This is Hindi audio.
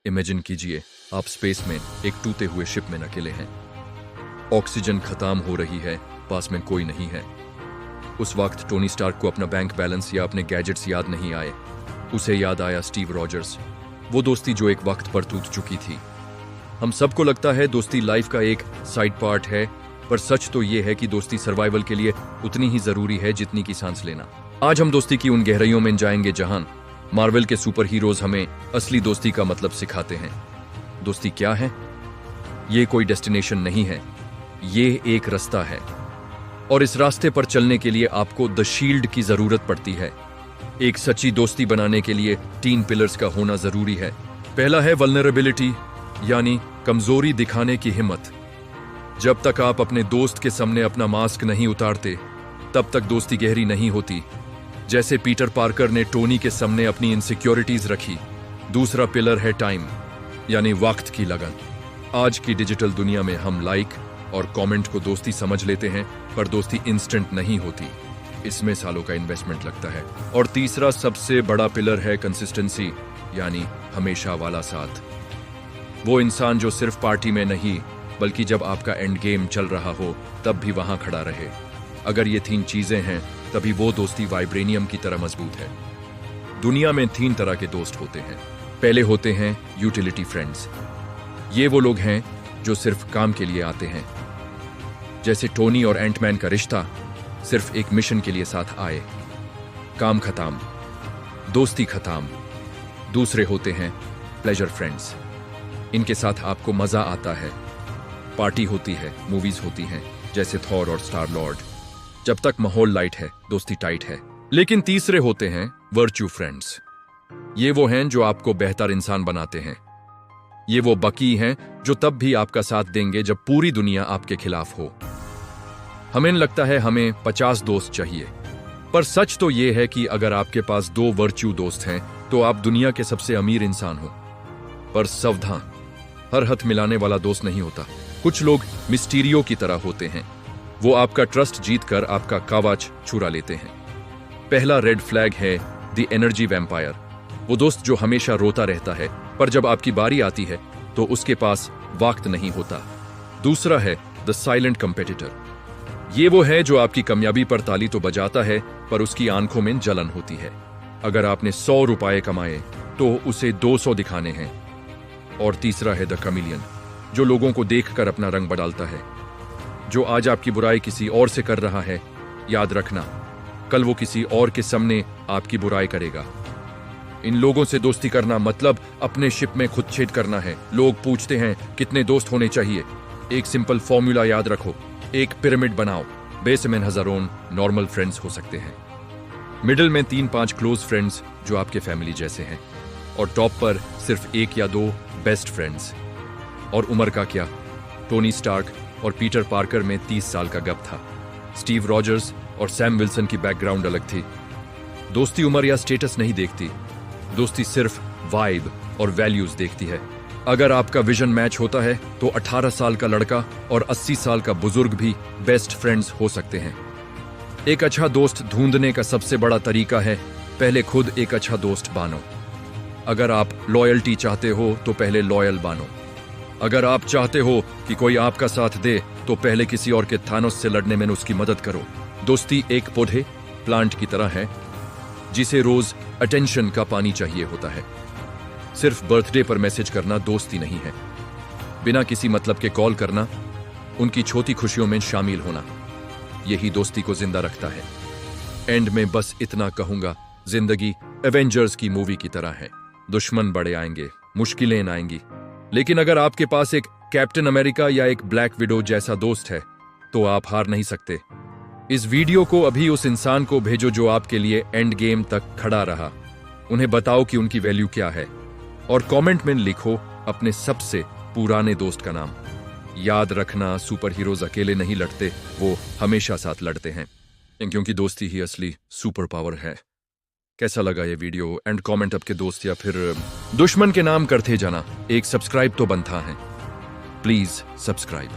इमेजिन कीजिए आप स्पेस में एक टूटे हुए शिप में अकेले हैं। ऑक्सीजन खत्म हो रही है, पास में कोई नहीं है। उस वक्त टोनी स्टार्क को अपना बैंक बैलेंस या अपने गैजेट्स याद नहीं आए। उसे याद आया स्टीव रॉजर्स, वो दोस्ती जो एक वक्त पर टूट चुकी थी। हम सबको लगता है दोस्ती लाइफ का एक साइड पार्ट है, पर सच तो ये है कि दोस्ती सर्वाइवल के लिए उतनी ही जरूरी है जितनी की सांस लेना। आज हम दोस्ती की उन गहराइयों में जाएंगे जहां मार्वल के सुपर हीरोज हमें असली दोस्ती का मतलब सिखाते हैं। दोस्ती क्या है? ये कोई डेस्टिनेशन नहीं है, ये एक रास्ता है, और इस रास्ते पर चलने के लिए आपको द शील्ड की जरूरत पड़ती है। एक सच्ची दोस्ती बनाने के लिए 3 पिलर्स का होना जरूरी है। पहला है वल्नरेबिलिटी, यानी कमजोरी दिखाने की हिम्मत। जब तक आप अपने दोस्त के सामने अपना मास्क नहीं उतारते, तब तक दोस्ती गहरी नहीं होती। जैसे पीटर पार्कर ने टोनी के सामने अपनी इनसिक्योरिटीज रखी। दूसरा पिलर है टाइम, यानी वक्त की लगन। आज की डिजिटल दुनिया में हम लाइक और कमेंट को दोस्ती समझ लेते हैं, पर दोस्ती इंस्टेंट नहीं होती, इसमें सालों का इन्वेस्टमेंट लगता है। और तीसरा सबसे बड़ा पिलर है कंसिस्टेंसी, यानी हमेशा वाला साथ। वो इंसान जो सिर्फ पार्टी में नहीं, बल्कि जब आपका एंड गेम चल रहा हो तब भी वहां खड़ा रहे। अगर ये 3 चीजें हैं, तभी वो दोस्ती वाइब्रेनियम की तरह मजबूत है। दुनिया में 3 तरह के दोस्त होते हैं। पहले होते हैं यूटिलिटी फ्रेंड्स। ये वो लोग हैं जो सिर्फ काम के लिए आते हैं, जैसे टोनी और एंटमैन का रिश्ता सिर्फ एक मिशन के लिए साथ आए। काम खत्म, दोस्ती खत्म। दूसरे होते हैं प्लेजर फ्रेंड्स। इनके साथ आपको मजा आता है, पार्टी होती है, मूवीज होती हैं, जैसे थॉर और स्टार लॉर्ड। जब तक माहौल लाइट है, दोस्ती टाइट है। लेकिन तीसरे होते हैं वर्च्यू फ्रेंड्स। ये वो हैं जो आपको बेहतर इंसान बनाते हैं। ये वो बकी हैं जो तब भी आपका साथ देंगे जब पूरी दुनिया आपके खिलाफ हो। हमें लगता है हमें 50 दोस्त चाहिए, पर सच तो ये है कि अगर आपके पास 2 वर्च्यू दोस्त हैं तो आप दुनिया के सबसे अमीर इंसान हो। पर सावधान, हर हाथ मिलाने वाला दोस्त नहीं होता। कुछ लोग मिस्टीरियो की तरह होते हैं। वो आपका ट्रस्ट जीतकर आपका कवच चुरा लेते हैं। पहला रेड फ्लैग है द एनर्जी वैम्पायर। वो दोस्त जो हमेशा रोता रहता है, पर जब आपकी बारी आती है तो उसके पास वक्त नहीं होता। दूसरा है द साइलेंट कंपेटिटर। ये वो है जो आपकी कामयाबी पर ताली तो बजाता है, पर उसकी आंखों में जलन होती है। अगर आपने 100 रुपए कमाए तो उसे 200 दिखाने हैं। और तीसरा है द कमिलियन, जो लोगों को देखकर अपना रंग बदलता है। जो आज आपकी बुराई किसी और से कर रहा है, याद रखना कल वो किसी और के सामने आपकी बुराई करेगा। इन लोगों से दोस्ती करना मतलब अपने शिप में खुद छेद करना है। लोग पूछते हैं कितने दोस्त होने चाहिए। एक सिंपल फॉर्मूला याद रखो, एक पिरामिड बनाओ। बेस में हजारों नॉर्मल फ्रेंड्स हो सकते हैं, मिडिल में 3-5 क्लोज फ्रेंड्स जो आपके फैमिली जैसे हैं, और टॉप पर सिर्फ 1 या 2 बेस्ट फ्रेंड्स। और उम्र का क्या, टोनी स्टार्क और पीटर पार्कर में 30 साल का गैप था। स्टीव रॉजर्स और सैम विल्सन की बैकग्राउंड अलग थी। दोस्ती उम्र या स्टेटस नहीं देखती, दोस्ती सिर्फ वाइब और वैल्यूज देखती है। अगर आपका विजन मैच होता है तो 18 साल का लड़का और 80 साल का बुजुर्ग भी बेस्ट फ्रेंड्स हो सकते हैं। एक अच्छा दोस्त ढूंढने का सबसे बड़ा तरीका है पहले खुद एक अच्छा दोस्त बनो। अगर आप लॉयल्टी चाहते हो तो पहले लॉयल बनो। अगर आप चाहते हो कि कोई आपका साथ दे तो पहले किसी और के थानोस से लड़ने में उसकी मदद करो। दोस्ती एक पौधे प्लांट की तरह है जिसे रोज अटेंशन का पानी चाहिए होता है। सिर्फ बर्थडे पर मैसेज करना दोस्ती नहीं है। बिना किसी मतलब के कॉल करना, उनकी छोटी खुशियों में शामिल होना, यही दोस्ती को जिंदा रखता है। एंड में बस इतना कहूंगा, जिंदगी एवेंजर्स की मूवी की तरह है। दुश्मन बड़े आएंगे, मुश्किलें आएंगी, लेकिन अगर आपके पास एक कैप्टन अमेरिका या एक ब्लैक विडो जैसा दोस्त है तो आप हार नहीं सकते। इस वीडियो को अभी उस इंसान को भेजो जो आपके लिए एंड गेम तक खड़ा रहा। उन्हें बताओ कि उनकी वैल्यू क्या है, और कमेंट में लिखो अपने सबसे पुराने दोस्त का नाम। याद रखना, सुपर हीरोज अकेले नहीं लड़ते, वो हमेशा साथ लड़ते हैं, क्योंकि दोस्ती ही असली सुपर पावर है। कैसा लगा ये वीडियो? एंड कमेंट आपके दोस्त या फिर दुश्मन के नाम करते जाना। एक सब्सक्राइब तो बनता है, प्लीज सब्सक्राइब।